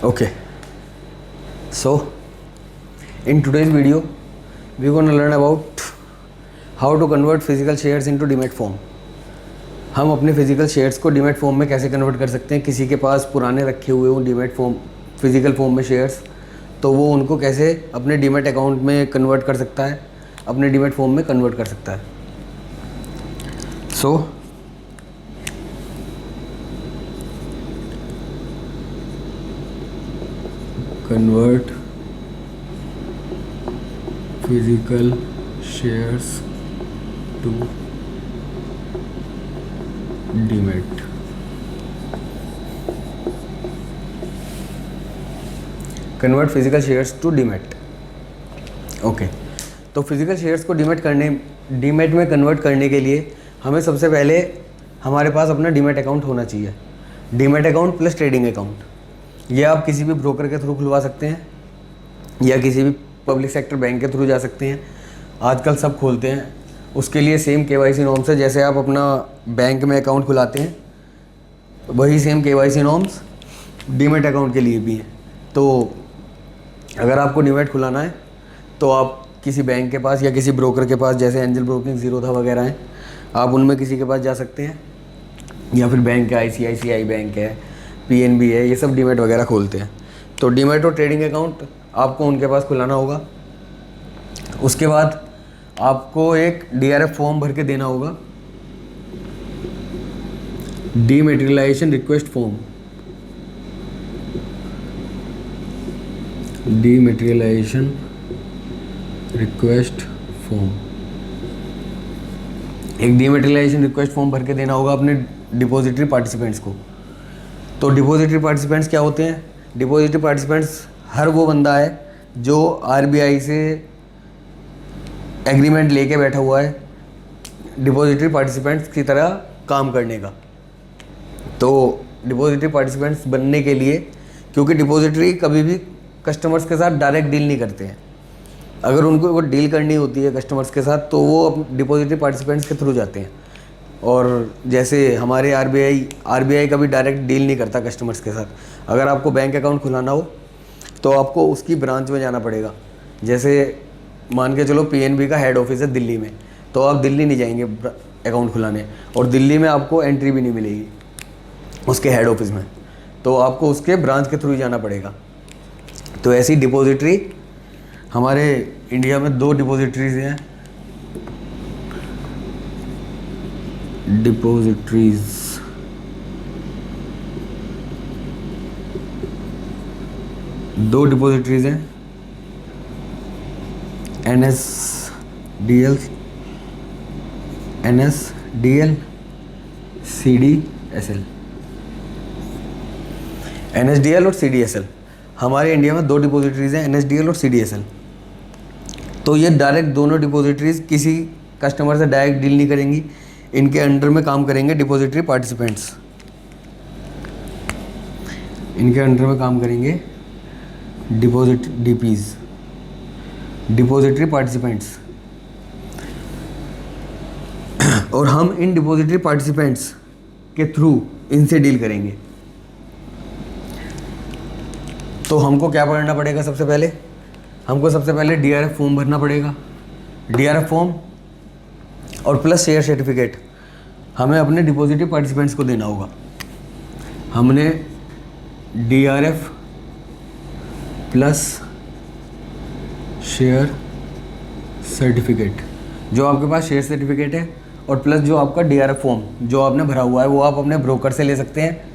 Okay, so in today's video we're going to learn about how to convert physical shares into demat form. हम अपने physical shares को demat form में कैसे convert कर सकते हैं। किसी के पास पुराने रखे हुए हों डीमैट फॉर्म फिजिकल फॉर्म में शेयर्स, तो वो उनको कैसे अपने डीमैट अकाउंट में कन्वर्ट कर सकता है, अपने डीमैट फॉर्म में कन्वर्ट कर सकता है। So convert physical shares to demat. Convert physical shares to demat. Okay, तो फिजिकल शेयर्स को डीमैट में कन्वर्ट करने के लिए हमें सबसे पहले हमारे पास अपना डीमैट अकाउंट होना चाहिए। Demat account plus trading account, ये आप किसी भी ब्रोकर के थ्रू खुलवा सकते हैं या किसी भी पब्लिक सेक्टर बैंक के थ्रू जा सकते हैं। आजकल सब खोलते हैं। उसके लिए सेम केवाईसी नॉर्म्स है। जैसे आप अपना बैंक में अकाउंट खुलाते हैं, वही same KYC norms demat account के लिए भी हैं। तो अगर आपको डीमैट खुलाना है तो आप किसी बैंक के पास या किसी ब्रोकर के पास, जैसे एंजल ब्रोकिंग, ज़ीरोधा वगैरह हैं, आप उनमें किसी के पास जा सकते हैं, या फिर बैंक है, ICICI बैंक है, PNB है, ये सब डीमैट वगैरह खोलते हैं। तो डीमैट और ट्रेडिंग अकाउंट आपको उनके पास खुलाना होगा। उसके बाद आपको एक DRF फॉर्म भर के देना होगा, डीमैटेरियलाइजेशन रिक्वेस्ट फॉर्म। डीमैटेरियलाइजेशन रिक्वेस्ट फॉर्म, एक डीमैटेरियलाइजेशन रिक्वेस्ट फॉर्म भर के देना होगा अपने डिपॉजिटरी पार्टिसिपेंट्स को। तो डिपॉजिटरी पार्टिसिपेंट्स क्या होते हैं? डिपॉजिटरी पार्टिसिपेंट्स हर वो बंदा है जो RBI से एग्रीमेंट लेके बैठा हुआ है डिपॉजिटरी पार्टिसिपेंट्स की तरह काम करने का। तो डिपॉजिटरी पार्टिसिपेंट्स बनने के लिए, क्योंकि डिपॉजिटरी कभी भी कस्टमर्स के साथ डायरेक्ट डील नहीं करते हैं, अगर उनको वो डील करनी होती है कस्टमर्स के साथ तो वो डिपॉजिटरी पार्टिसिपेंट्स के थ्रू जाते हैं। और जैसे हमारे RBI का भी डायरेक्ट डील नहीं करता कस्टमर्स के साथ। अगर आपको बैंक अकाउंट खुलाना हो तो आपको उसकी ब्रांच में जाना पड़ेगा। जैसे मान के चलो PNB का हेड ऑफिस है दिल्ली में, तो आप दिल्ली नहीं जाएंगे अकाउंट खुलाने, और दिल्ली में आपको एंट्री भी नहीं मिलेगी उसके हेड ऑफिस में, तो आपको उसके ब्रांच के थ्रू ही जाना पड़ेगा। तो ऐसी डिपॉजिटरी हमारे इंडिया में 2 डिपॉजिटरीज हैं। डिपॉजिटरीज दो डिपॉजिटरीज हैं, NSDL CDSL। NSDL और CDSL हमारे इंडिया में 2 डिपॉजिटरीज हैं, NSDL और CDSL। तो ये डायरेक्ट दोनों डिपॉजिटरीज किसी कस्टमर से डायरेक्ट डील नहीं करेंगी, इनके अंडर में काम करेंगे डिपॉजिटरी पार्टिसिपेंट्स। इनके अंडर में काम करेंगे DPs, डिपॉजिटरी पार्टिसिपेंट्स। और हम इन डिपॉजिटरी पार्टिसिपेंट्स के थ्रू इनसे डील करेंगे। तो हमको क्या करना पड़ेगा? सबसे पहले DRF फॉर्म भरना पड़ेगा। DRF फॉर्म और प्लस शेयर सर्टिफिकेट हमें अपने डिपॉजिटरी पार्टिसिपेंट्स को देना होगा। हमने DRF प्लस शेयर सर्टिफिकेट, जो आपके पास शेयर सर्टिफिकेट है, और प्लस जो आपका DRF फॉर्म जो आपने भरा हुआ है, वो आप अपने ब्रोकर से ले सकते हैं,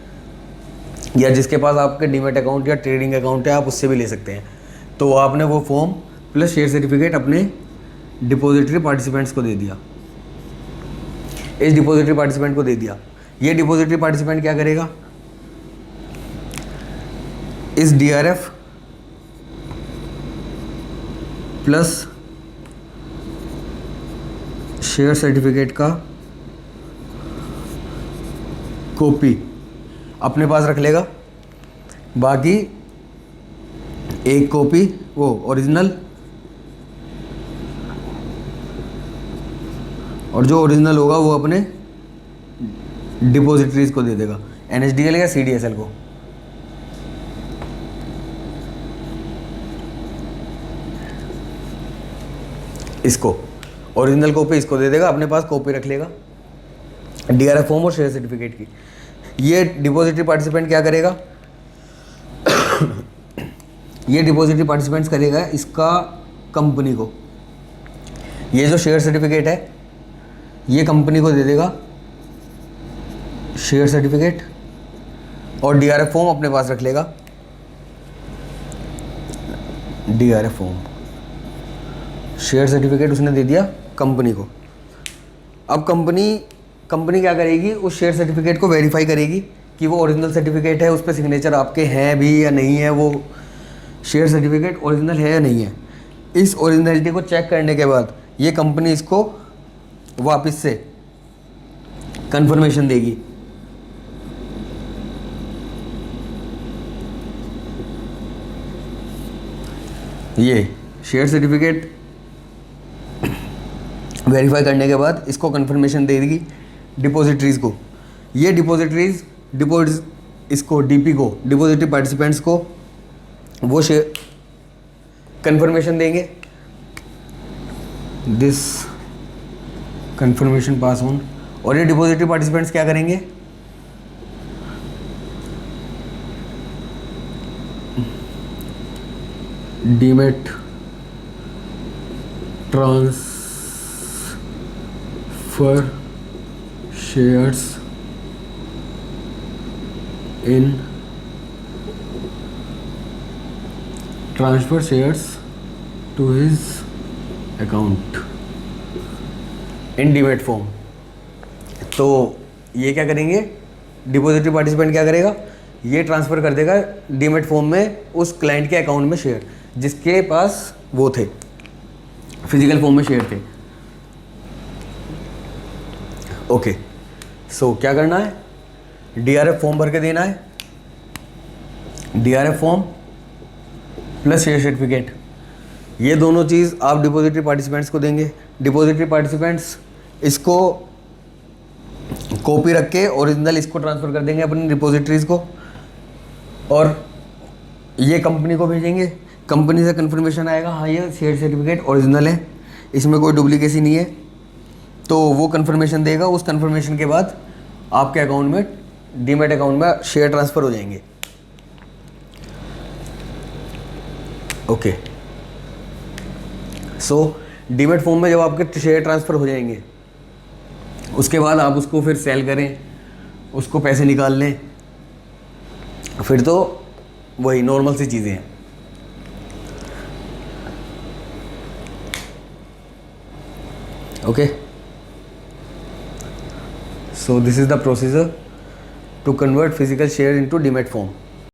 या जिसके पास आपके डीमैट अकाउंट या ट्रेडिंग अकाउंट है आप उससे भी ले सकते हैं। तो आपने वो फॉर्म प्लस शेयर सर्टिफिकेट अपने डिपॉजिटरी पार्टिसिपेंट्स को दे दिया। इस डिपॉजिटरी पार्टिसिपेंट को दे दिया। ये डिपॉजिटरी पार्टिसिपेंट क्या करेगा? इस DRF प्लस शेयर सर्टिफिकेट का कॉपी अपने पास रख लेगा, बाकी एक कॉपी वो ओरिजिनल, और जो ओरिजिनल होगा वो अपने डिपॉजिटरीज को दे देगा, NSDL या CDSL को। इसको, ओरिजिनल कॉपी इसको दे देगा, अपने पास कॉपी रख लेगा डीआरएफ फॉर्म और शेयर सर्टिफिकेट की। ये डिपॉजिटरी पार्टिसिपेंट क्या करेगा ये डिपॉजिटरी पार्टिसिपेंट्स करेगा इसका कंपनी को, ये जो शेयर सर्टिफिकेट है ये कंपनी को दे देगा शेयर सर्टिफिकेट, और डीआरएफ फॉर्म अपने पास रख लेगा, डीआरएफ फॉर्म, शेयर सर्टिफिकेट उसने दे दिया कंपनी को। अब कंपनी क्या करेगी, उस शेयर सर्टिफिकेट को वेरीफाई करेगी कि वो ओरिजिनल सर्टिफिकेट है, उस पर सिग्नेचर आपके हैं भी या नहीं है, वो शेयर सर्टिफिकेट ओरिजिनल है या नहीं है। इस ओरिजिनलिटी को चेक करने के बाद ये कंपनी इसको वापस से कंफर्मेशन देगी। ये शेयर सर्टिफिकेट वेरीफाई करने के बाद इसको कंफर्मेशन दे देगी डिपॉजिटरीज को। ये डिपॉजिटरीज इसको डीपी को, डिपॉजिटरी पार्टिसिपेंट्स को वो शेयर कंफर्मेशन देंगे, दिस कंफर्मेशन पास ऑन। और ये डिपॉजिटरी पार्टिसिपेंट्स क्या करेंगे, demat transfer shares in transfer shares to his account in demat form. तो ये क्या करेंगे, डिपॉजिटरी पार्टिसिपेंट क्या करेगा, ये ट्रांसफ़र कर देगा डीमैट फॉर्म में उस क्लाइंट के अकाउंट में शेयर जिसके पास वो थे, फिजिकल फॉर्म में शेयर थे। ओके, सो क्या करना है, डीआरएफ फॉर्म भर के देना है, DRF form plus share certificate, ये दोनों चीज़ आप डिपॉजिटरी पार्टिसिपेंट्स को देंगे। डिपॉजिटरी पार्टिसिपेंट्स इसको कॉपी रख के ओरिजिनल इसको ट्रांसफ़र कर देंगे अपनी डिपॉजिटरीज को, और ये कंपनी को भेजेंगे। कंपनी से कंफर्मेशन आएगा, हाँ ये शेयर सर्टिफिकेट ओरिजिनल है, इसमें कोई डुप्लीकेसी नहीं है, तो वो कंफर्मेशन देगा। उस कंफर्मेशन के बाद आपके अकाउंट में, डीमैट अकाउंट में शेयर ट्रांसफ़र हो जाएंगे। ओके, सो डीमैट फॉर्म में जब आपके शेयर ट्रांसफ़र हो जाएंगे, उसके बाद आप उसको फिर सेल करें, उसको पैसे निकाल लें, फिर तो वही नॉर्मल सी चीज़ें हैं। Okay, so this is the procedure to convert physical share into demat form.